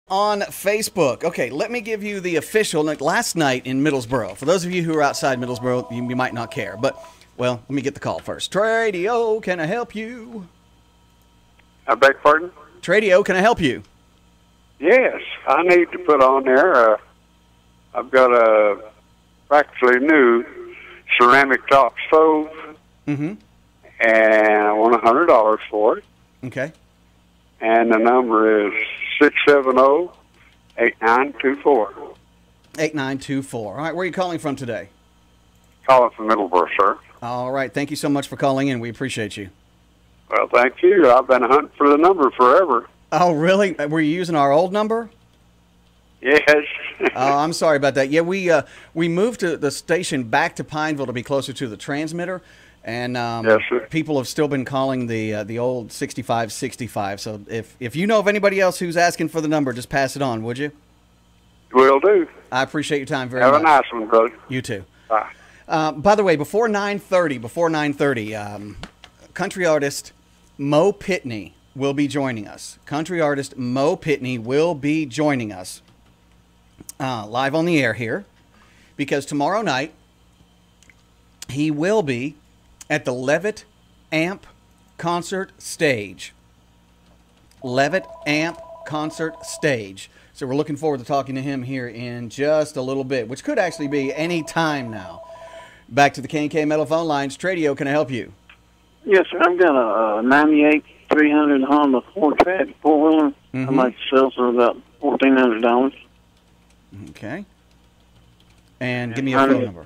on Facebook. Okay, let me give you the official. Last night in Middlesboro, for those of you who are outside Middlesboro, you might not care, but, well, let me get the call first. Tradio, can I help you? I beg pardon? Tradio, can I help you? Yes, I need to put on there, I've got a practically new ceramic top stove, Mm-hmm. and I want $100 for it. Okay. And the number is 670-8924. 8924. All right, where are you calling from today? Calling from Middleborough, sir. All right, thank you so much for calling in. We appreciate you. Well, thank you. I've been hunting for the number forever. Oh, really? Were you using our old number? Yes. Oh, I'm sorry about that. Yeah, we moved the station back to Pineville to be closer to the transmitter, and Yes, sir. people have still been calling the old 6565. So if you know of anybody else who's asking for the number, just pass it on, would you? Will do. I appreciate your time very Have much. a nice one, brother. You too. Bye. By the way, before 9:30, country artist Mo Pitney will be joining us. Country artist Mo Pitney will be joining us live on the air here, because tomorrow night he will be at the Levitt Amp concert stage. Levitt Amp concert stage. So we're looking forward to talking to him here in just a little bit, which could actually be any time now. Back to the K&K Metal phone lines. Tradio, can I help you? Yes, sir. I've got a 98 300 Honda four-track four-wheeler. Mhm. I might sell for about $1,400. Okay. And give me a phone number.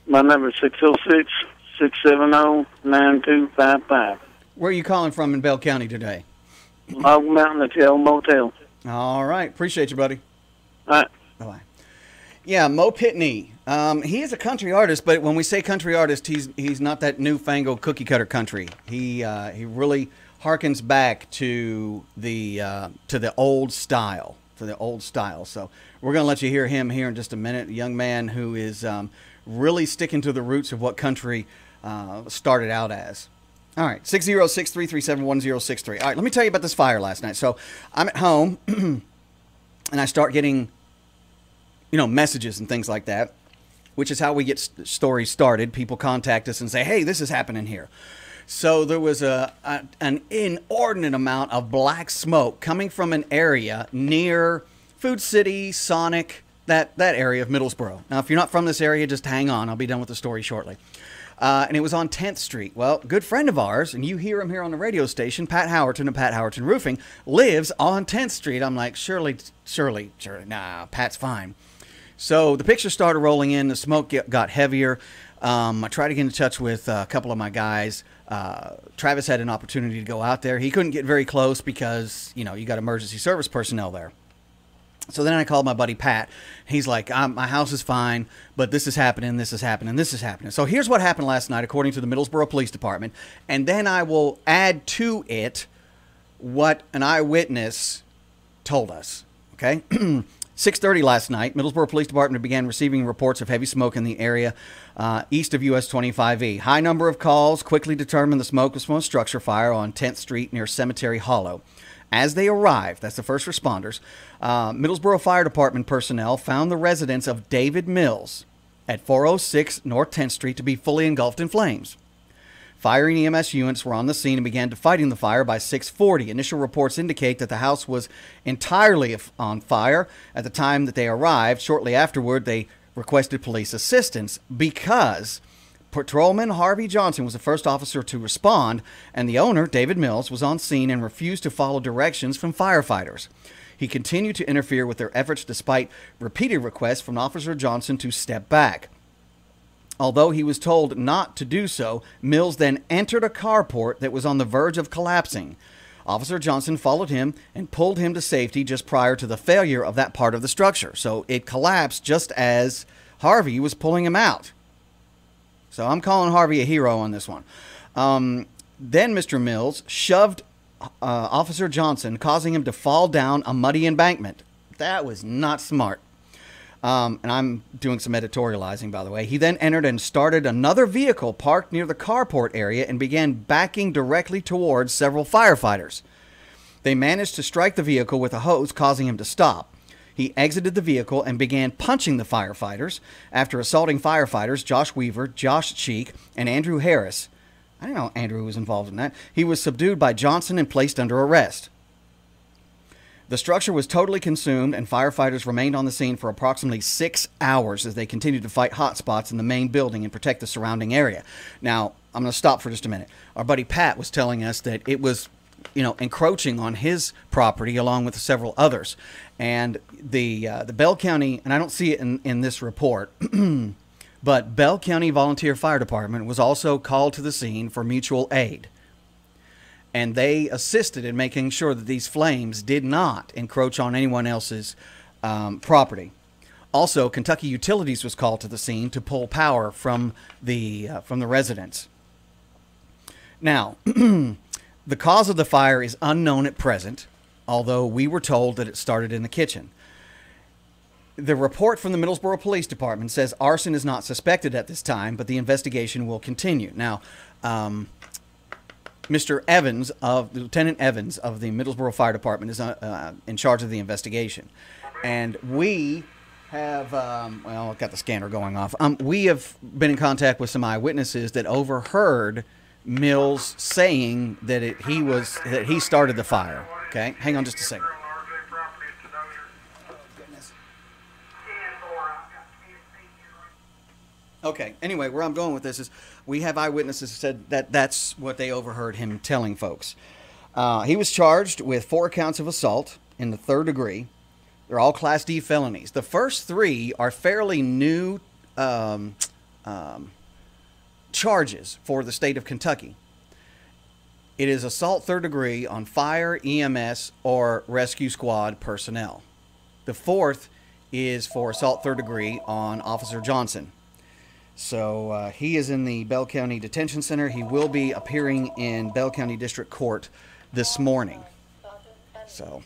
My number is 606-670-9255. Where are you calling from in Bell County today? Log Mountain Hotel Motel. All right. Appreciate you, buddy. All right. Bye-bye. Yeah, Mo Pitney. He is a country artist, but when we say country artist, he's not that newfangled cookie cutter country. He really harkens back to the old style, So we're gonna let you hear him here in just a minute. A young man who is really sticking to the roots of what country started out as. All right, 606-337-1063. All right, let me tell you about this fire last night. So I'm at home, and I start getting, messages and things like that, which is how we get stories started. People contact us and say, hey, this is happening here. So there was an inordinate amount of black smoke coming from an area near Food City, Sonic, that area of Middlesboro. Now, if you're not from this area, just hang on. I'll be done with the story shortly. And it was on 10th Street. Well, a good friend of ours, and you hear him here on the radio station, Pat Howerton of Pat Howerton Roofing, lives on 10th Street. I'm like, surely, nah, Pat's fine. So the pictures started rolling in. The smoke got heavier. I tried to get in touch with a couple of my guys. Travis had an opportunity to go out there. He couldn't get very close because, you got emergency service personnel there. So then I called my buddy Pat. He's like, my house is fine, but this is happening, this is happening, this is happening. So here's what happened last night, according to the Middlesboro Police Department. And then I will add to it what an eyewitness told us. Okay? 6:30 last night, Middlesboro Police Department began receiving reports of heavy smoke in the area east of US 25E. High number of calls quickly determined the smoke was from a structure fire on 10th Street near Cemetery Hollow. As they arrived, that's the first responders, Middlesboro Fire Department personnel found the residence of David Mills at 406 North 10th Street to be fully engulfed in flames. Fire and EMS units were on the scene and began fighting the fire by 6:40. Initial reports indicate that the house was entirely on fire at the time that they arrived. Shortly afterward, they requested police assistance because Patrolman Harvey Johnson was the first officer to respond, and the owner, David Mills, was on scene and refused to follow directions from firefighters. He continued to interfere with their efforts despite repeated requests from Officer Johnson to step back. Although he was told not to do so, Mills then entered a carport that was on the verge of collapsing. Officer Johnson followed him and pulled him to safety just prior to the failure of that part of the structure. So it collapsed just as Harvey was pulling him out. So I'm calling Harvey a hero on this one. Then Mr. Mills shoved Officer Johnson, causing him to fall down a muddy embankment. That was not smart. And I'm doing some editorializing, by the way. He then entered and started another vehicle parked near the carport area and began backing directly towards several firefighters. They managed to strike the vehicle with a hose, causing him to stop. He exited the vehicle and began punching the firefighters. After assaulting firefighters Josh Weaver, Josh Cheek, and Andrew Harris, I didn't know Andrew was involved in that, he was subdued by Johnson and placed under arrest. The structure was totally consumed, and firefighters remained on the scene for approximately 6 hours as they continued to fight hot spots in the main building and protect the surrounding area. Now, I'm going to stop for just a minute. Our buddy Pat was telling us that it was, encroaching on his property along with several others. And the Bell County, and I don't see it in this report, but Bell County Volunteer Fire Department was also called to the scene for mutual aid. And they assisted in making sure that these flames did not encroach on anyone else's property. Also, Kentucky Utilities was called to the scene to pull power from the residents. Now, the cause of the fire is unknown at present, although we were told that it started in the kitchen. The report from the Middlesboro Police Department says arson is not suspected at this time, but the investigation will continue. Now, Mr. Evans, Lieutenant Evans of the Middlesboro Fire Department is in charge of the investigation. And we have, I've got the scanner going off. We have been in contact with some eyewitnesses that overheard Mills saying that he started the fire. Okay, hang on just a second. Okay, anyway, where I'm going with this is we have eyewitnesses who said that that's what they overheard him telling folks. He was charged with 4 counts of assault in the 3rd degree. They're all Class D felonies. The first 3 are fairly new charges for the state of Kentucky. It is assault 3rd degree on fire, EMS, or rescue squad personnel. The 4th is for assault 3rd degree on Officer Johnson. So he is in the Bell County Detention Center. He will be appearing in Bell County District Court this morning. So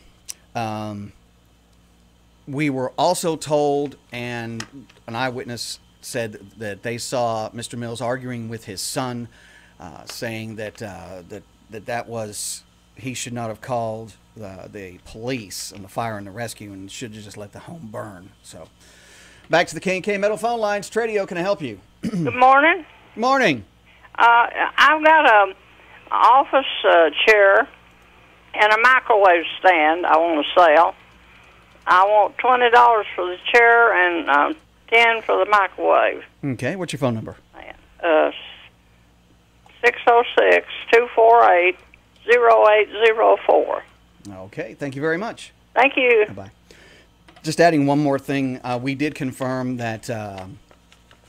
we were also told, and an eyewitness said that they saw Mr. Mills arguing with his son, saying that that was, he should not have called the police and the fire and the rescue and should have just let the home burn. So back to the K&K Metal phone lines. Tradio, can I help you? Good morning. Morning. I've got a office chair and a microwave stand I want to sell. I want $20 for the chair and $10 for the microwave. Okay, what's your phone number? 606-248-0804. Okay, thank you very much. Thank you. Bye-bye. Just adding one more thing, we did confirm that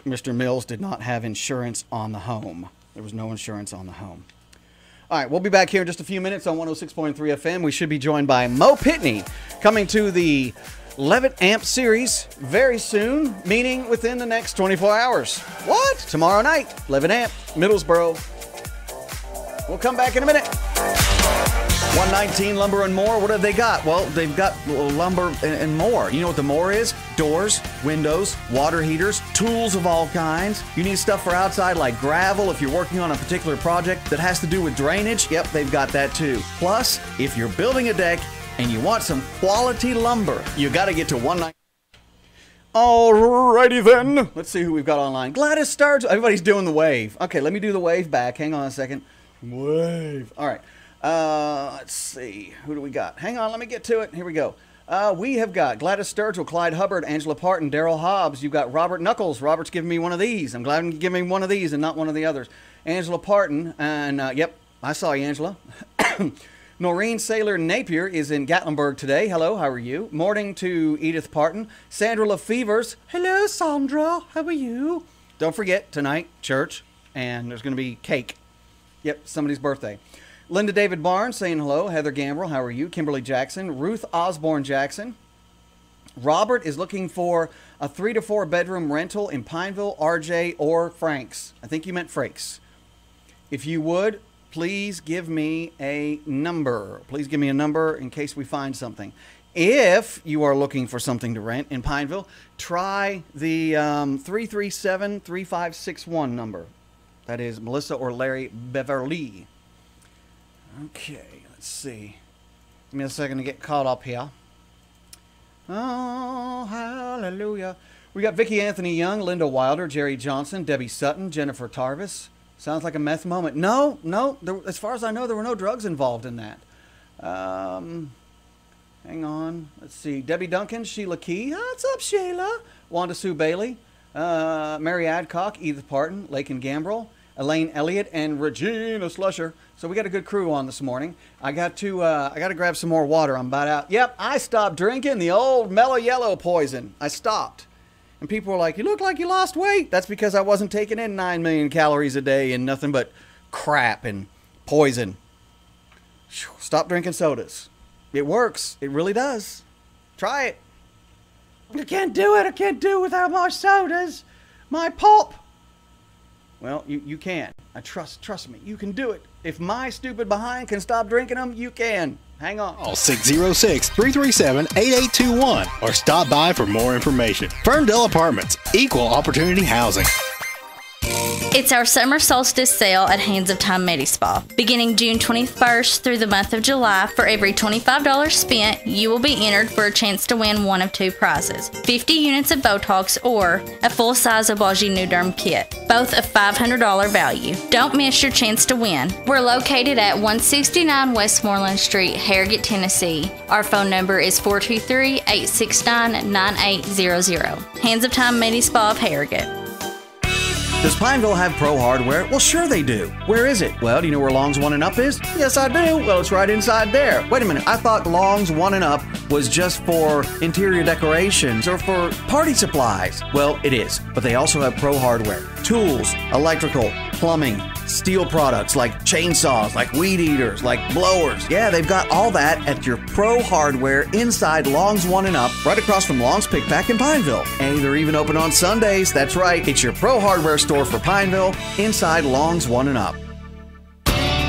Mr. Mills did not have insurance on the home. There was no insurance on the home. All right, we'll be back here in just a few minutes on 106.3 FM. We should be joined by Mo Pitney coming to the Levitt Amp series very soon, meaning within the next 24 hours. What? Tomorrow night, Levitt Amp, Middlesboro. We'll come back in a minute. 119 Lumber and More. What have they got? Well, they've got lumber and more. You know what the more is? Doors, windows, water heaters, tools of all kinds. You need stuff for outside like gravel if you're working on a particular project that has to do with drainage. Yep, they've got that too. Plus, if you're building a deck and you want some quality lumber, you got to get to 119. Alrighty then. Let's see who we've got online. Gladys Sturgill. Everybody's doing the wave. Okay, let me do the wave back. Hang on a second. Wave. All right. Let's see. Who do we got? Hang on, let me get to it. Here we go. We have got Gladys Sturgill, Clyde Hubbard, Angela Parton, Daryl Hobbs. You've got Robert Knuckles. Robert's giving me one of these. I'm glad he gave me one of these and not one of the others. Angela Parton, and yep, I saw you, Angela. Noreen Saylor Napier is in Gatlinburg today. Hello, how are you? Morning to Edith Parton. Sandra LaFevers. Hello, Sandra. How are you? Don't forget, tonight, church, and there's going to be cake. Yep, somebody's birthday. Linda David Barnes saying hello. Heather Gambrell, how are you? Kimberly Jackson. Ruth Osborne Jackson. Robert is looking for a 3 to 4 bedroom rental in Pineville, RJ, or Franks. I think you meant Frakes. If you would, please give me a number. Please give me a number in case we find something. If you are looking for something to rent in Pineville, try the 337-3561 number. That is Melissa or Larry Beverly. Okay, let's see. me a second to get caught up here. Oh, hallelujah. We got Vicki Anthony Young, Linda Wilder, Jerry Johnson, Debbie Sutton, Jennifer Tarvis. Sounds like a meth moment. No. As far as I know, there were no drugs involved in that. Hang on. Let's see. Debbie Duncan, Sheila Key. What's up, Sheila? Wanda Sue Bailey, Mary Adcock, Edith Parton, Lakin Gambrell, Elaine Elliott, and Regina Slusher. So we got a good crew on this morning. I got to grab some more water. I'm about out. Yep, I stopped drinking the old Mellow Yellow poison. I stopped. And people were like, you look like you lost weight. That's because I wasn't taking in 9 million calories a day and nothing but crap and poison. Stop drinking sodas. It works. It really does. Try it. I can't do it. I can't do it without my sodas. My pulp. Well, you can. Trust me. You can do it. If my stupid behind can stop drinking them, you can. Hang on. Call 606-337-8821 or stop by for more information. Ferndale Apartments, equal opportunity housing. It's our summer solstice sale at Hands of Time Medi-Spa. Beginning June 21st through the month of July, for every $25 spent, you will be entered for a chance to win one of two prizes: 50 units of Botox or a full-size Obagi Nuderm kit, both of $500 value. Don't miss your chance to win. We're located at 169 Westmoreland Street, Harrogate, Tennessee. Our phone number is 423-869-9800. Hands of Time Medi-Spa of Harrogate. Does Pineville have Pro Hardware? Well, sure they do. Where is it? Well, do you know where Long's 1 and Up is? Yes, I do. Well, it's right inside there. Wait a minute. I thought Long's 1 and Up was just for interior decorations or for party supplies. Well, it is. But they also have Pro Hardware. Tools, electrical, plumbing, steel products like chainsaws, like weed eaters, like blowers. Yeah, they've got all that at your Pro Hardware inside Long's 1 and Up, right across from Long's Pick Pack in Pineville. And they're even open on Sundays. That's right. It's your Pro Hardware store for Pineville inside Long's 1 and Up.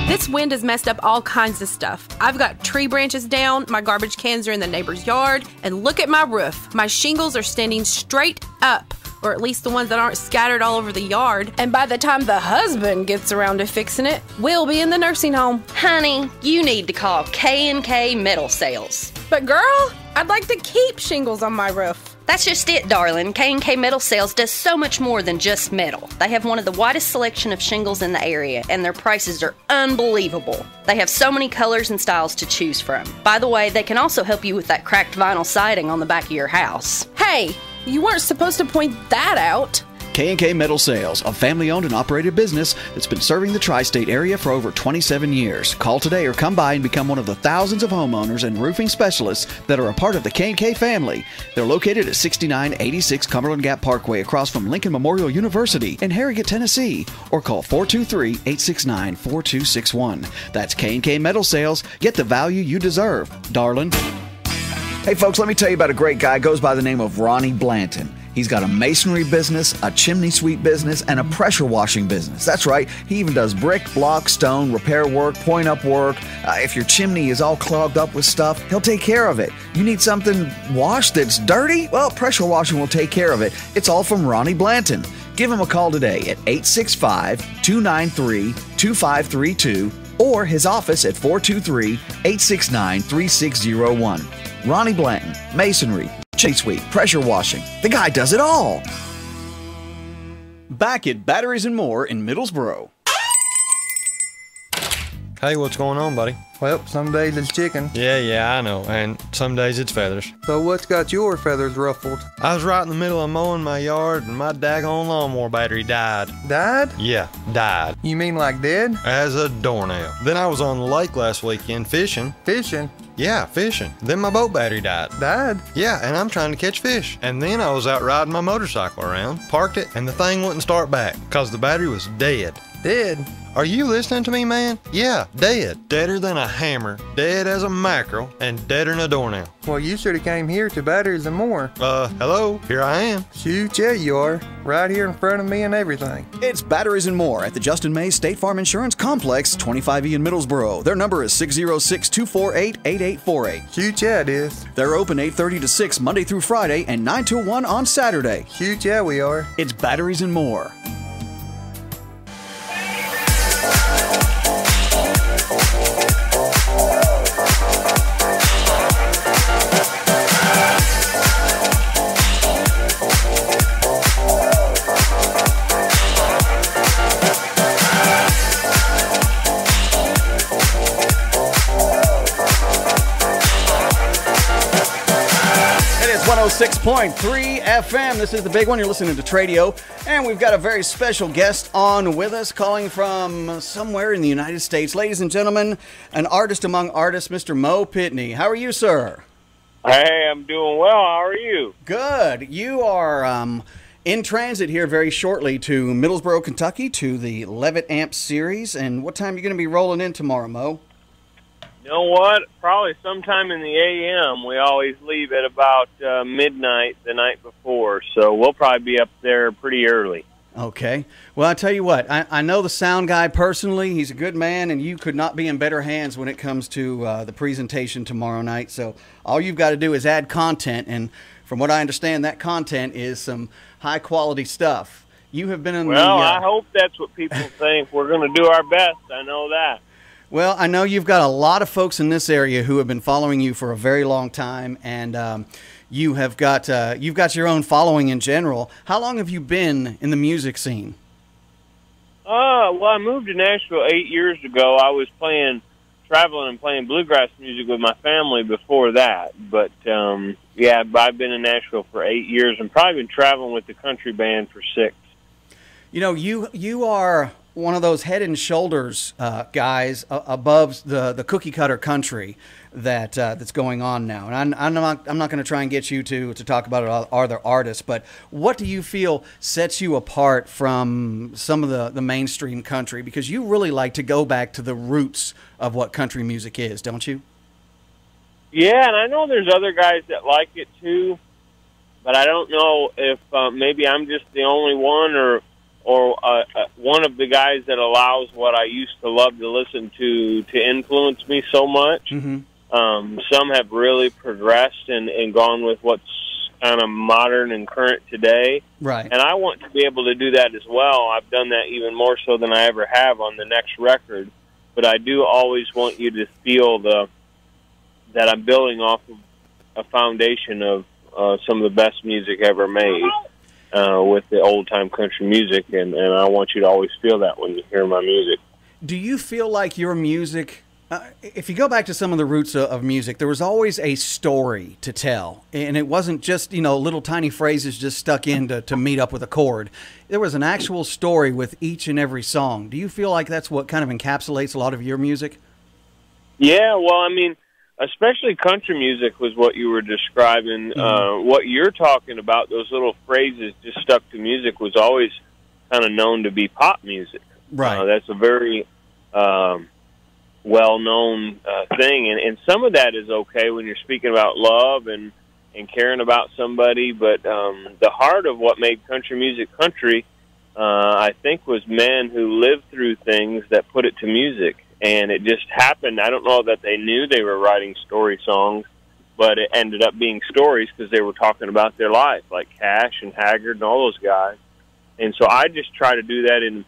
This wind has messed up all kinds of stuff. I've got tree branches down, my garbage cans are in the neighbor's yard, and look at my roof. My shingles are standing straight up, or at least the ones that aren't scattered all over the yard. And by the time the husband gets around to fixing it, we'll be in the nursing home. Honey, you need to call K&K Metal Sales. But girl, I'd like to keep shingles on my roof. That's just it, darling. K&K Metal Sales does so much more than just metal. They have one of the widest selection of shingles in the area, and their prices are unbelievable. They have so many colors and styles to choose from. By the way, they can also help you with that cracked vinyl siding on the back of your house. Hey, you weren't supposed to point that out. K&K Metal Sales, a family-owned and operated business that's been serving the tri-state area for over 27 years. Call today or come by and become one of the thousands of homeowners and roofing specialists that are a part of the K&K family. They're located at 6986 Cumberland Gap Parkway across from Lincoln Memorial University in Harrogate, Tennessee. Or call 423-869-4261. That's K&K Metal Sales. Get the value you deserve, darling. Hey folks, let me tell you about a great guy. Goes by the name of Ronnie Blanton. He's got a masonry business, a chimney sweep business, and a pressure washing business. That's right. He even does brick, block, stone, repair work, point-up work. If your chimney is all clogged up with stuff, he'll take care of it. You need something washed that's dirty? Well, pressure washing will take care of it. It's all from Ronnie Blanton. Give him a call today at 865-293-2532 or his office at 423-869-3601. Ronnie Blanton, masonry, chimney sweep, pressure washing. The guy does it all. Back at Batteries and More in Middlesboro. Hey, what's going on, buddy? Well, some days it's chicken. Yeah, I know. And some days it's feathers. So what's got your feathers ruffled? I was right in the middle of mowing my yard and my daggone lawnmower battery died. Died? Yeah, died. You mean like dead? As a doornail. Then I was on the lake last weekend fishing. Fishing? Yeah, fishing. Then my boat battery died. Died? Yeah, and I'm trying to catch fish. And then I was out riding my motorcycle around, parked it, and the thing wouldn't start back because the battery was dead. Dead? Are you listening to me, man? Yeah, dead. Deader than a hammer, dead as a mackerel, and deader than a doornail. Well, you should have came here to Batteries and More. Hello, here I am. Shoot, yeah, you are. Right here in front of me and everything. It's Batteries and More at the Justin May State Farm Insurance Complex, 25E in Middlesboro. Their number is 606-248-8848. Shoot, yeah, it is. They're open 8:30 to 6 Monday through Friday and 9 till 1 on Saturday. Shoot, yeah, we are. It's Batteries and More. 106.3 FM. This is the big one. You're listening to Tradio. And we've got a very special guest on with us, calling from somewhere in the United States. Ladies and gentlemen, an artist among artists, Mr. Mo Pitney. How are you, sir? Hey, I'm doing well. How are you? Good. You are in transit here very shortly to Middlesboro, Kentucky, to the Levitt Amp Series. And what time are you going to be rolling in tomorrow, Mo? You know what? Probably sometime in the a.m. We always leave at about midnight the night before, so we'll probably be up there pretty early. Okay. Well, I tell you what, I know the sound guy personally. He's a good man, and you could not be in better hands when it comes to the presentation tomorrow night. So all you've got to do is add content, and from what I understand, that content is some high-quality stuff. You have been in Well, I hope that's what people think. We're going to do our best. I know that. Well, I know you've got a lot of folks in this area who have been following you for a very long time, and you've got your own following in general. How long have you been in the music scene? Well, I moved to Nashville 8 years ago. I was traveling and playing bluegrass music with my family before that. But, yeah, I've been in Nashville for 8 years and probably been traveling with the country band for 6. You know, you are one of those head and shoulders guys above the cookie cutter country that's going on now. And I'm not going to try and get you to talk about other artists, but what do you feel sets you apart from some of the mainstream country? Because you really like to go back to the roots of what country music is, don't you? Yeah, and I know there's other guys that like it too, but I don't know if maybe I'm just the only one or one of the guys that allows what I used to love to listen to influence me so much. Mm-hmm. Some have really progressed and gone with what's kind of modern and current today. Right. And I want to be able to do that as well. I've done that even more so than I ever have on the next record. But I do always want you to feel that I'm building off of a foundation of some of the best music ever made. With the old-time country music, and I want you to always feel that when you hear my music. Do you feel like your music, if you go back to some of the roots of music, there was always a story to tell, and it wasn't just, little tiny phrases just stuck in to meet up with a chord. There was an actual story with each and every song. Do you feel like that's what kind of encapsulates a lot of your music? Yeah, well, I mean, especially country music was what you were describing. Mm-hmm. What you're talking about, those little phrases just stuck to music, was always kind of known to be pop music. Right. That's a very well-known thing. And some of that is okay when you're speaking about love and caring about somebody. But the heart of what made country music country, I think, was men who lived through things that put it to music. And it just happened. I don't know that they knew they were writing story songs, but it ended up being stories because they were talking about their life, like Cash and Haggard and all those guys. And so I just try to do that in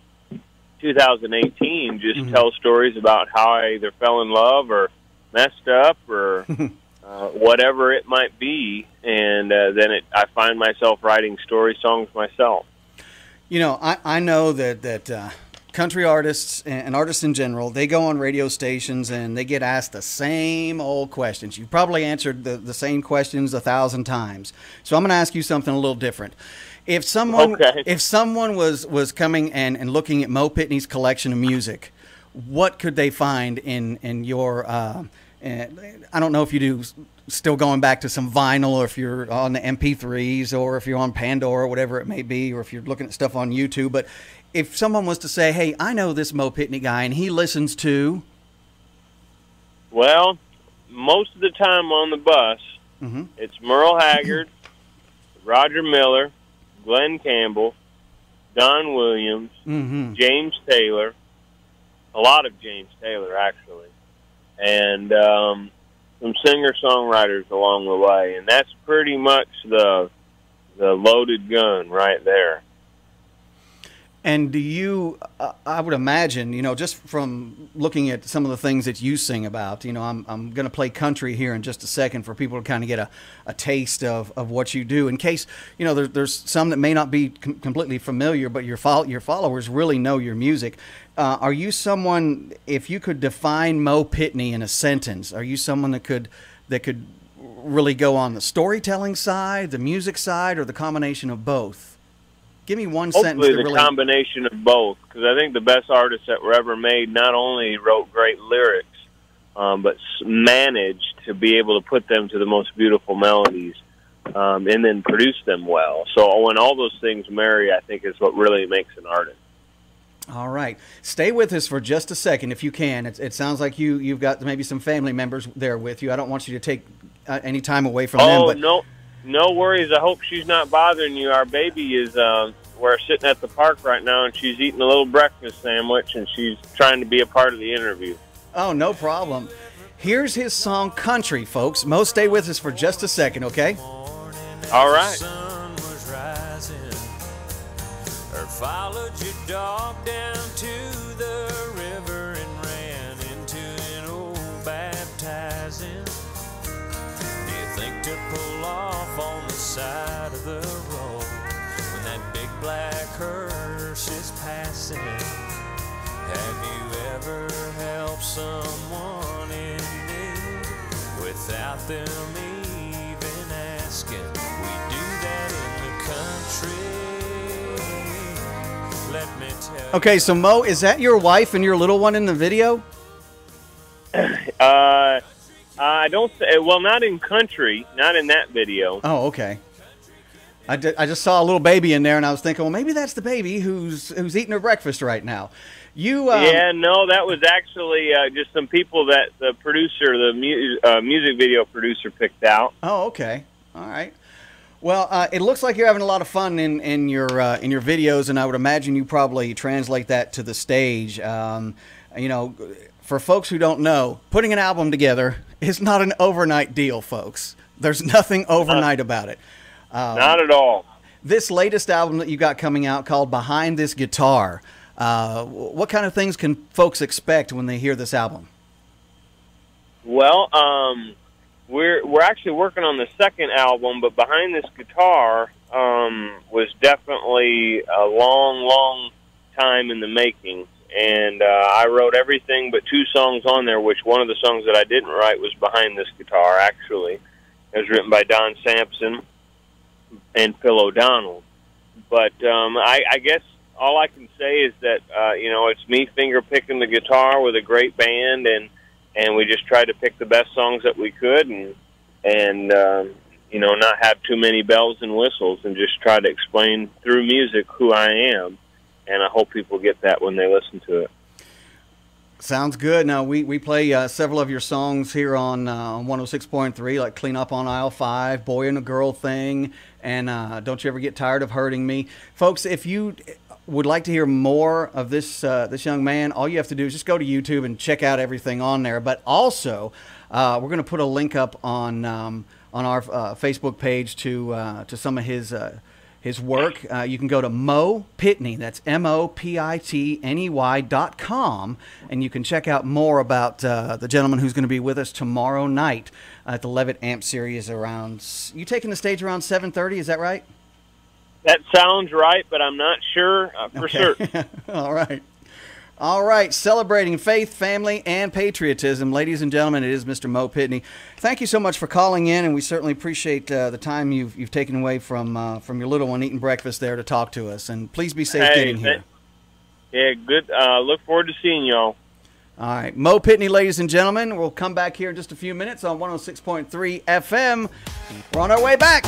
2018, just Mm-hmm. tell stories about how I either fell in love or messed up or whatever it might be. And then I find myself writing story songs myself. I know that country artists and artists in general, they go on radio stations and they get asked the same old questions. You've probably answered the same questions 1,000 times. So I'm going to ask you something a little different. If someone was coming and looking at Mo Pitney's collection of music, what could they find in your I don't know if you do still going back to some vinyl, or if you're on the MP3s, or if you're on Pandora, whatever it may be, or if you're looking at stuff on YouTube. But if someone was to say, hey, I know this Mo Pitney guy, and he listens to... Well, most of the time on the bus, Mm-hmm. it's Merle Haggard, Roger Miller, Glenn Campbell, Don Williams, Mm-hmm. James Taylor, a lot of James Taylor, actually, and some singer-songwriters along the way. And that's pretty much the loaded gun right there. And do you, I would imagine, just from looking at some of the things that you sing about, I'm going to play country here in just a second for people to kind of get a taste of what you do. In case, there's some that may not be completely familiar, but your followers really know your music. Are you someone, if you could define Mo Pitney in a sentence, are you someone that could really go on the storytelling side, the music side, or the combination of both? Give me one sentence. Hopefully the combination of both, because I think the best artists that were ever made not only wrote great lyrics, but managed to be able to put them to the most beautiful melodies, and then produce them well. So when all those things marry, I think is what really makes an artist. All right. Stay with us for just a second if you can. It sounds like you've got maybe some family members there with you. I don't want you to take any time away from them. Oh, no worries. I hope she's not bothering you. Our baby is we're sitting at the park right now, and she's eating a little breakfast sandwich, and she's trying to be a part of the interview. Oh, no problem. Here's his song, Country, folks. Mo, stay with us for just a second, okay? All right. Followed your dog down to the river and ran into an old baptizing. Do you think to pull off on the side of the road when that big black hearse is passing? Have you ever helped someone in need without them even asking? We do that in the country. Let me tell Okay, so Mo, is that your wife and your little one in the video? I don't say, well, not in country, not in that video. Oh, okay. I just saw a little baby in there, and I was thinking, well, maybe that's the baby who's eating her breakfast right now. Yeah, no, that was actually just some people that the producer, the music video producer, picked out. Oh, okay. All right. Well, it looks like you're having a lot of fun in your videos, and I would imagine you probably translate that to the stage. You know, for folks who don't know, putting an album together is not an overnight deal, folks. There's nothing overnight about it. Not at all. This latest album that you got coming out called Behind This Guitar, what kind of things can folks expect when they hear this album? Well, we're actually working on the second album, but Behind This Guitar was definitely a long time in the making. And I wrote everything but 2 songs on there, which one of the songs that I didn't write was Behind This Guitar, actually. It was written by Don Sampson and Phil O'Donnell. But I guess all I can say is that, you know, it's me finger-picking the guitar with a great band, and we just tried to pick the best songs that we could and you know, not have too many bells and whistles, and just try to explain through music who I am. And I hope people get that when they listen to it. Sounds good. Now, we play several of your songs here on 106.3, like Clean Up on Aisle 5, Boy and a Girl Thing, and Don't You Ever Get Tired of Hurting Me. Folks, if you would like to hear more of this young man, all you have to do is just go to YouTube and check out everything on there. But also, we're going to put a link up on our Facebook page to some of his work. You can go to Mo Pitney, that's MOPITNEY.com, and you can check out more about the gentleman who's going to be with us tomorrow night at the Levitt Amp Series around, you taking the stage around 7:30, is that right? That sounds right, but I'm not sure for certain. All right. All right, celebrating faith, family, and patriotism. Ladies and gentlemen, it is Mr. Mo Pitney. Thank you so much for calling in, and we certainly appreciate the time you've taken away from your little one eating breakfast there to talk to us. And please be safe getting here. Yeah, good. Look forward to seeing y'all. All right, Mo Pitney, ladies and gentlemen. We'll come back here in just a few minutes on 106.3 FM. We're on our way back.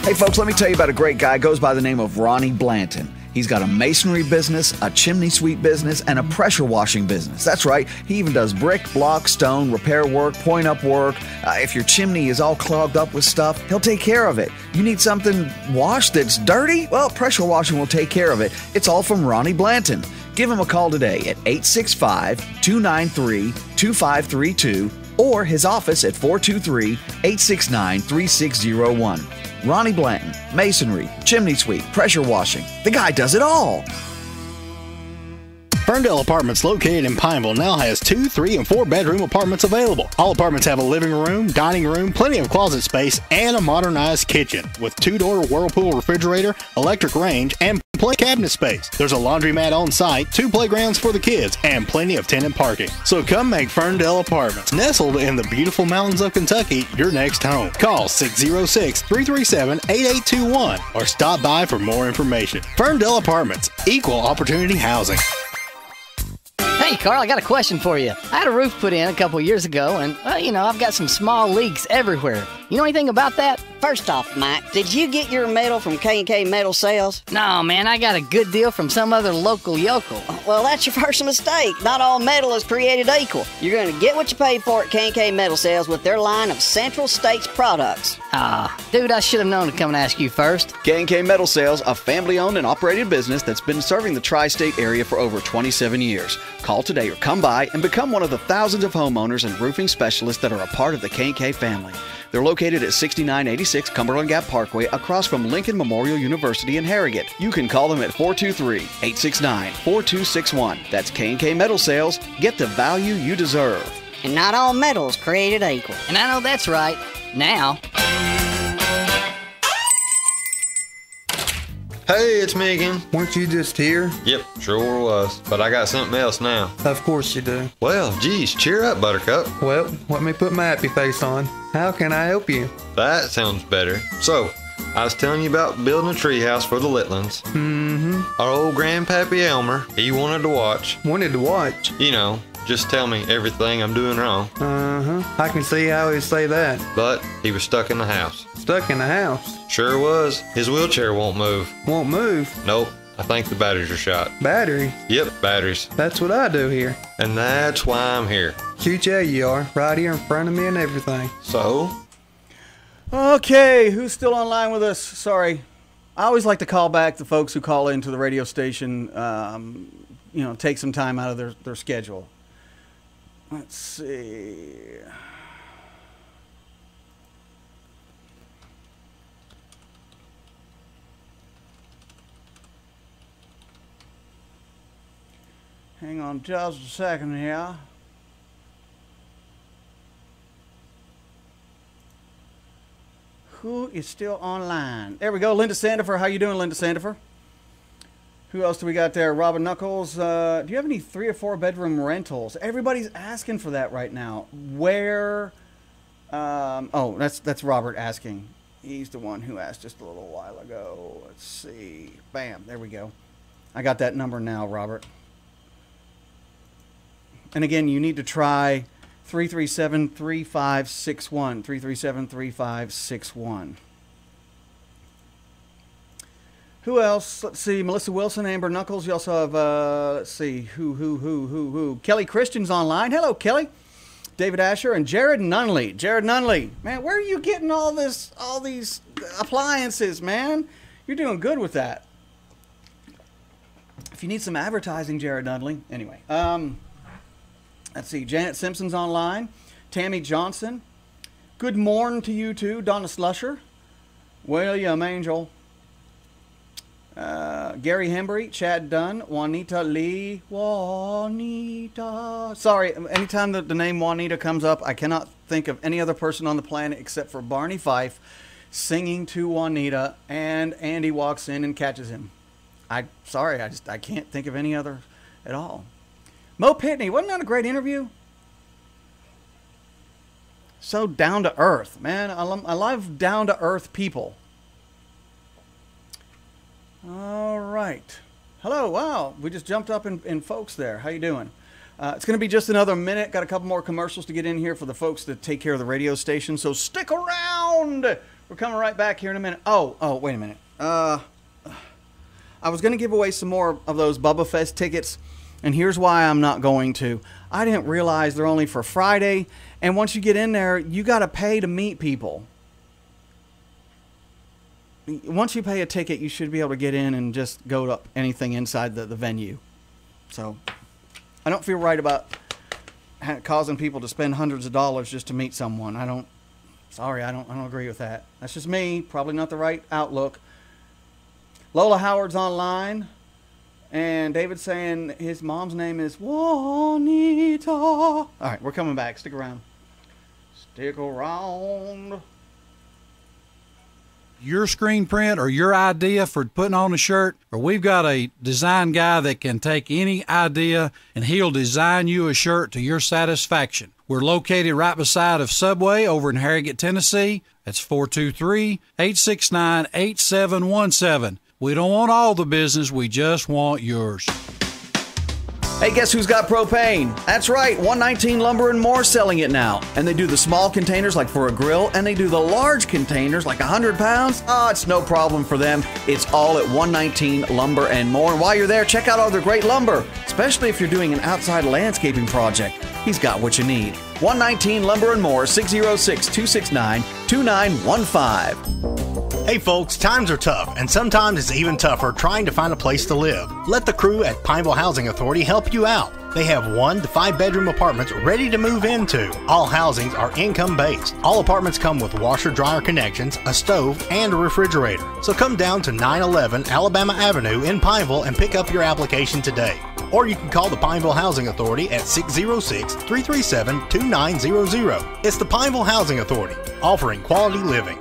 Hey, folks, let me tell you about a great guy. Goes by the name of Ronnie Blanton. He's got a masonry business, a chimney sweep business, and a pressure washing business. That's right. He even does brick, block, stone, repair work, point-up work. If your chimney is all clogged up with stuff, he'll take care of it. You need something washed that's dirty? Well, pressure washing will take care of it. It's all from Ronnie Blanton. Give him a call today at 865-293-2532 or his office at 423-869-3601. Ronnie Blanton, masonry, chimney sweep, pressure washing. The guy does it all. Ferndale Apartments, located in Pineville, now has 2, 3, and 4 bedroom apartments available. All apartments have a living room, dining room, plenty of closet space, and a modernized kitchen with 2-door Whirlpool refrigerator, electric range, and Play cabinet space. There's a laundromat on site, 2 playgrounds for the kids, and plenty of tenant parking. So come make Ferndale Apartments, nestled in the beautiful mountains of Kentucky, your next home. Call 606-337-8821 or stop by for more information. Ferndale Apartments, equal opportunity housing. Hey, Carl, I got a question for you. I had a roof put in a couple years ago, and, I've got some small leaks everywhere. You know anything about that? First off, Mike, did you get your metal from K&K Metal Sales? No, man, I got a good deal from some other local yokel. Well, that's your first mistake. Not all metal is created equal. You're going to get what you pay for at K&K Metal Sales with their line of Central States products. Dude, I should have known to come and ask you first. K&K Metal Sales, a family-owned and operated business that's been serving the tri-state area for over 27 years. Call today or come by and become one of the thousands of homeowners and roofing specialists that are a part of the K&K family. They're located at 6986 Cumberland Gap Parkway across from Lincoln Memorial University in Harrogate. You can call them at 423-869-4261. That's K&K Metal Sales. Get the value you deserve. And not all metal is created equal. And I know that's right. Now. Hey, it's me again. Weren't you just here? Yep, sure was. But I got something else now. Of course you do. Well, geez, cheer up, Buttercup. Well, let me put my happy face on. How can I help you? That sounds better. So, I was telling you about building a treehouse for the Litlands. Mm-hmm. Our old grandpappy Elmer, he wanted to watch. Wanted to watch? You know, just tell me everything I'm doing wrong. Uh-huh. I can see how he'd say that. But he was stuck in the house. Stuck in the house? Sure was. His wheelchair won't move. Won't move? Nope. I think the batteries are shot. Battery? Yep, batteries. That's what I do here. And that's why I'm here. Shoot, yeah, you are. Right here in front of me and everything. So? Okay, who's still online with us? Sorry. I always like to call back the folks who call into the radio station, take some time out of their schedule. Let's see. Hang on just a second here. Who is still online? There we go. Linda Sandifer. How you doing, Linda Sandifer? Who else do we got there? Robin Knuckles. Do you have any 3 or 4 bedroom rentals? Everybody's asking for that right now. Where? That's Robert asking. He's the one who asked just a little while ago. Let's see. Bam. There we go. I got that number now, Robert. And again, you need to try 337-3561. 337-3561. Who else? Let's see. Melissa Wilson, Amber Knuckles. You also have, let's see, who? Kelly Christian's online. Hello, Kelly. David Asher and Jared Nunley. Jared Nunley. Man, where are you getting all these appliances, man? You're doing good with that. If you need some advertising, Jared Nunley. Anyway, let's see. Janet Simpson's online. Tammy Johnson. Good morning to you too. Donna Slusher. William Angel. Gary Hembry, Chad Dunn, Juanita Lee, Juanita. Sorry, anytime the name Juanita comes up, I cannot think of any other person on the planet except for Barney Fife singing to Juanita, and Andy walks in and catches him. I can't think of any other at all. Mo Pitney, wasn't that a great interview? So down to earth, man. I love down to earth people. All right. Hello. Wow. We just jumped up in folks there. How you doing? It's going to be just another minute. Got a couple more commercials to get in here for the folks that take care of the radio station. So stick around. We're coming right back here in a minute. Oh, wait a minute. I was going to give away some more of those Bubba Fest tickets, and here's why I'm not going to. I didn't realize they're only for Friday, and once you get in there, you got to pay to meet people. Once you pay a ticket, you should be able to get in and just go to anything inside the venue. So I don't feel right about causing people to spend hundreds of dollars just to meet someone. I don't agree with that. That's just me. Probably not the right outlook. Lola Howard's online. And David's saying his mom's name is Juanita. All right, we're coming back. Stick around. Stick around. your screen print or your idea for putting on a shirt, or we've got a design guy that can take any idea and he'll design you a shirt to your satisfaction. We're located right beside of Subway over in Harrogate, Tennessee. That's 423-869-8717. We don't want all the business, we just want yours. Hey, guess who's got propane? That's right, 119 Lumber and More selling it now. And they do the small containers like for a grill, and they do the large containers like 100 pounds. Oh, it's no problem for them. It's all at 119 Lumber and More. And while you're there, check out all their great lumber, especially if you're doing an outside landscaping project. He's got what you need. 119 Lumber and More, 606-269-2915. Hey folks, times are tough, and sometimes it's even tougher trying to find a place to live. Let the crew at Pineville Housing Authority help you out. They have 1 to 5 bedroom apartments ready to move into. All housings are income based. All apartments come with washer dryer connections, a stove, and a refrigerator. So come down to 911 Alabama Avenue in Pineville and pick up your application today. Or you can call the Pineville Housing Authority at 606-337-2900. It's the Pineville Housing Authority, offering quality living.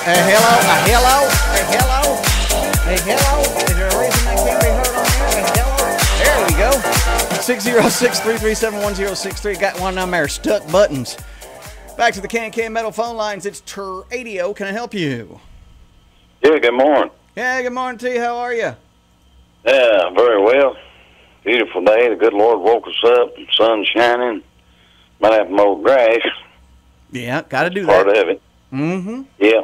Hello. Is there a reason that can't be heard on there? Hello. There we go. 606-337-1063. Got one of them there stuck buttons. Back to the K&K Metal phone lines. It's Tradio. Can I help you? Yeah, good morning. Yeah, good morning to you. How are you? Yeah, very well. Beautiful day. The good Lord woke us up. Sun's shining. Might have to mow grass. Yeah, got to do that. Part of it. Mm-hmm. Yeah,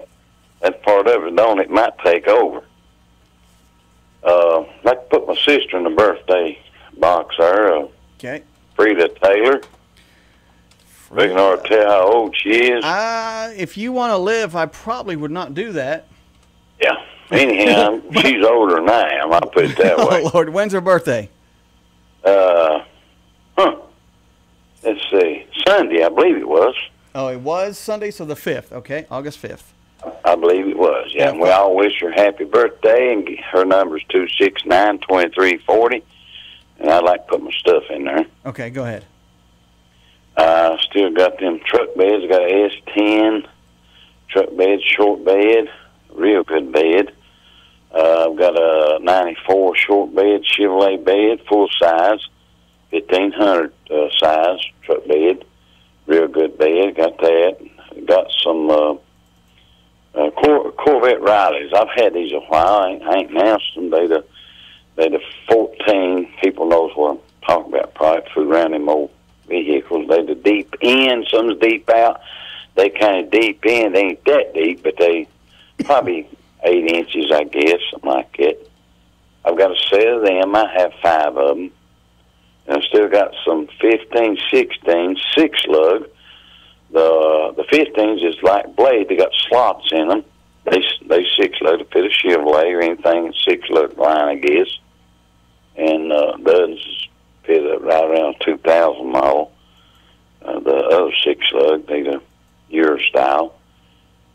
that's part of it, don't it? It might take over. I'd like to put my sister in the birthday box there. Okay. Frida Taylor. We can already tell how old she is. If you want to live, I probably would not do that. Yeah. Anyhow, she's older than I am. I'll put it that way. Oh, Lord. When's her birthday? Let's see. Sunday, I believe it was. Oh, it was Sunday, so the 5th. Okay, August 5th. I believe it was, yeah. And we all wish her happy birthday, and her number's 269-2340, and I'd like to put my stuff in there. Okay, go ahead. Still got them truck beds. I got an S10 truck bed, short bed, real good bed. I've got a 94 short bed, Chevrolet bed, full size, 1500 size truck bed, real good bed. Got that. Got some Corvette Rileys. I've had these a while. I ain't announced them. They the 14. People knows what I'm talking about. Probably flew around them old vehicles. They the deep in. Some's deep out. They kind of deep in. They ain't that deep, but they probably 8 inches, I guess, something like that. I've got a set of them. I have 5 of them. And I've still got some 15, 16, 6-lug. The 15s is like blade. They got slots in them. They 6-lug to fit a Chevrolet or anything 6-lug line, I guess. And the others fit right around 2,000 model. The other 6-lug, they the Euro style.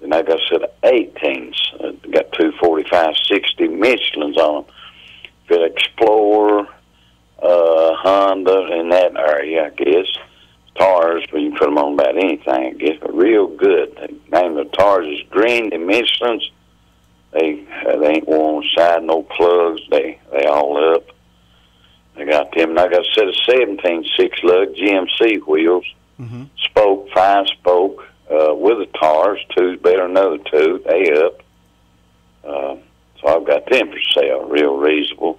And I got a set of 18s. Got 2 45-60 Michelins on them. Fit Explorer, Honda in that area, I guess. Tars, but you can put them on about anything, I guess, but real good. The name of the Tars is Green. The Michelins, they ain't one on the side, no plugs. They all up. I got them, and I got a set of 17 6-lug GMC wheels, spoke, 5-spoke, with the Tars. 2's better than the other 2. They up. So I've got them for sale, real reasonable.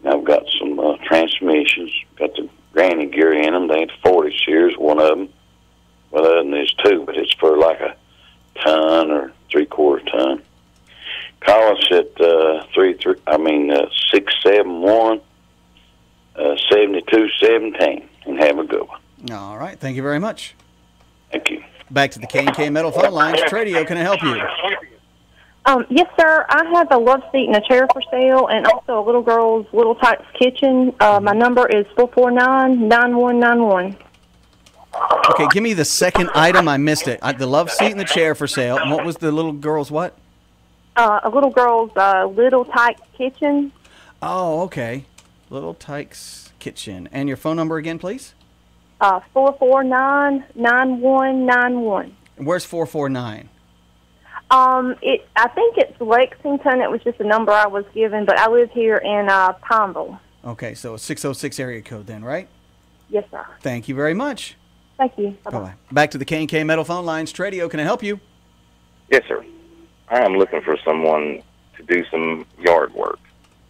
And I've got some transmissions. Got the granny gear in them. They ain't 40 series, one of them. Well, other than there's 2, but it's for like a ton or 3/4 ton. Call us at 671-7217 and have a good one. All right. Thank you very much. Thank you. Back to the K&K Metal phone lines. Tradio, can I help you? Yes, sir. I have a love seat and a chair for sale, and also a little girl's Little Tykes kitchen. My number is 449-9191. Okay, give me the second item. I missed it. The love seat and the chair for sale. And what was the little girl's what? A little girl's Little Tykes kitchen. Oh, okay. Little Tykes kitchen. And your phone number again, please? 449-9191. Where's 449? I think it's Lexington. It was just a number I was given, but I live here in Pineville. Okay, so a 606 area code then, right? Yes, sir. Thank you very much. Thank you. Bye-bye. Back to the K&K Metal phone lines. Tradio, can I help you? Yes, sir. I am looking for someone to do some yard work.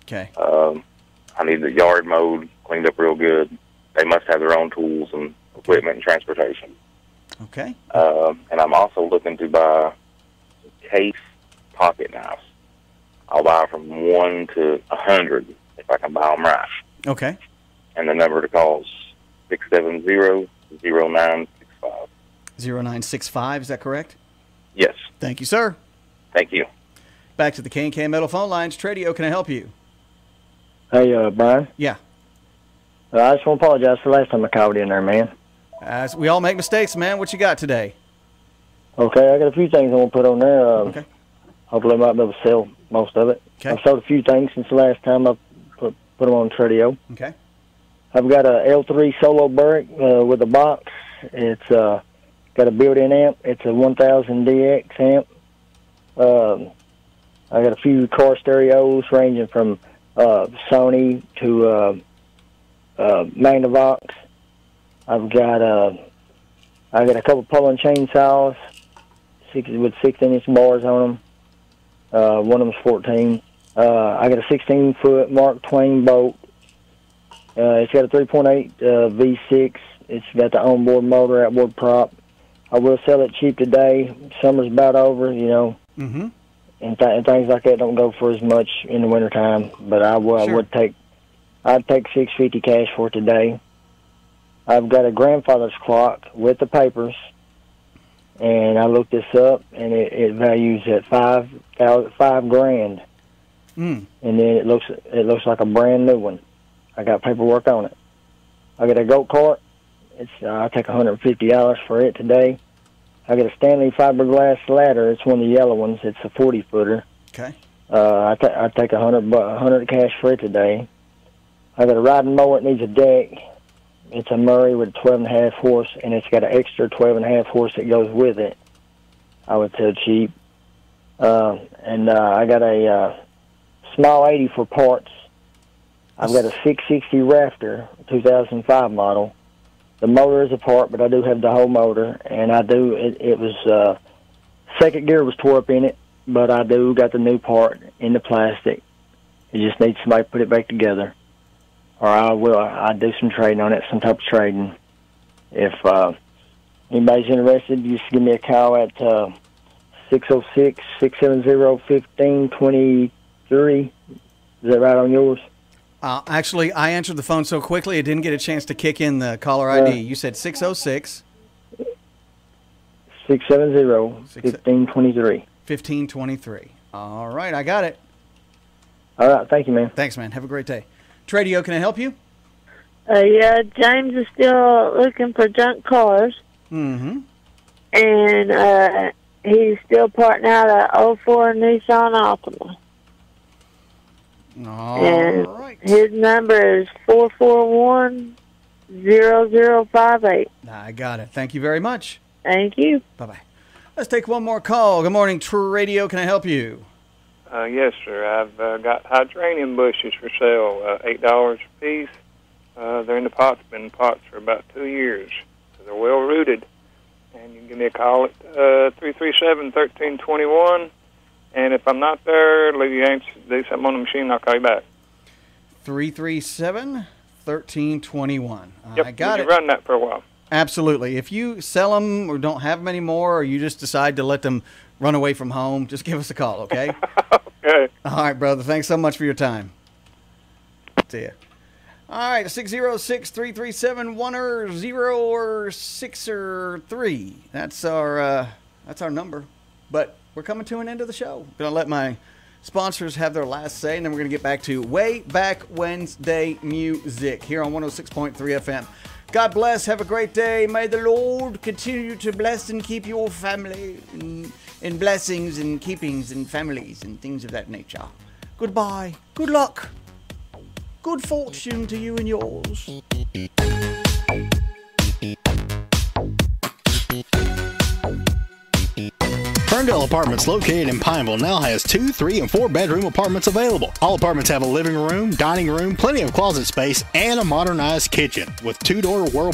Okay. I need the yard mowed, cleaned up real good. They must have their own tools and equipment and transportation. Okay. And I'm also looking to buy case pocket knives. I'll buy from 1 to 100 if I can buy them right. Okay. And the number to call is 670-0965. 0965, is that correct? Yes. Thank you, sir. Thank you. Back to the K&K Metal phone lines. Tradio, can I help you? Hey, Brian. Yeah. I just want to apologize for the last time I called in there, man. We all make mistakes, man. What you got today? Okay, I got a few things I want to put on there. Okay. Hopefully I might be able to sell most of it. Okay. I've sold a few things since the last time I put them on Tradio. Okay. I've got a L3 Solo Barrack with a box. It's got a built-in amp. It's a 1000 DX amp. I got a few car stereos ranging from Sony to Magnavox. I got a couple pulling chainsaws with 16-inch bars on them. One of them's 14. I got a 16-foot Mark Twain boat. It's got a 3.8 V6. It's got the onboard motor, outboard prop. I will sell it cheap today. Summer's about over, you know. Mm-hmm. And things like that don't go for as much in the wintertime. But I'd take $650 cash for it today. I've got a grandfather's clock with the papers, and I looked this up, and it values at $5,000. And then it looks like a brand new one. I got paperwork on it. I got a goat cart. I'll take $150 for it today. I got a Stanley fiberglass ladder. It's one of the yellow ones. It's a 40-footer. Okay. I take $100 cash for it today. I got a riding mower. It needs a deck. It's a Murray with 12.5 horse, and it's got an extra 12.5 horse that goes with it. I would sell cheap. And I got a small 80 for parts. I've got a 660 Rafter, 2005 model. The motor is apart, but I do have the whole motor, and it was second gear was tore up in it, but I do got the new part in the plastic. It just needs somebody to put it back together. Or I'll do some trading on it, some type of trading. If anybody's interested, just give me a call at 606-670-1523. Is that right on yours? Actually, I answered the phone so quickly, I didn't get a chance to kick in the caller ID. You said 606. 670-1523. 1523. All right, I got it. All right, thank you, man. Thanks, man. Have a great day. Tradio, can I help you? Yeah, James is still looking for junk cars. Mm-hmm. And he's still parting out a 04 Nissan Altima. All right. His number is 441-0058. I got it. Thank you very much. Thank you. Bye-bye. Let's take one more call. Good morning, Tradio. Can I help you? Yes, sir. I've got hydrangea bushes for sale, $8 a piece. They're in the pots. Been in pots for about 2 years. So they're well rooted. And you can give me a call at 337-1321. And if I'm not there, leave your answer, do something on the machine, and I'll call you back. 337-1321. Yep, I got it. Run that for a while. Absolutely. If you sell them or don't have them anymore, or you just decide to let them run away from home, just give us a call, okay? Okay. All right, brother. Thanks so much for your time. See ya. All right, 606-337-1006 or 3. That's our number. But we're coming to an end of the show. I'm going to let my sponsors have their last say, and then we're going to get back to Way Back Wednesday music here on 106.3 FM. God bless. Have a great day. May the Lord continue to bless and keep your family in blessings and keepings and families and things of that nature. Goodbye. Good luck. Good fortune to you and yours. Ferndale Apartments, located in Pineville, now has 2, 3, and 4 bedroom apartments available. All apartments have a living room, dining room, plenty of closet space, and a modernized kitchen with 2-door Whirlpool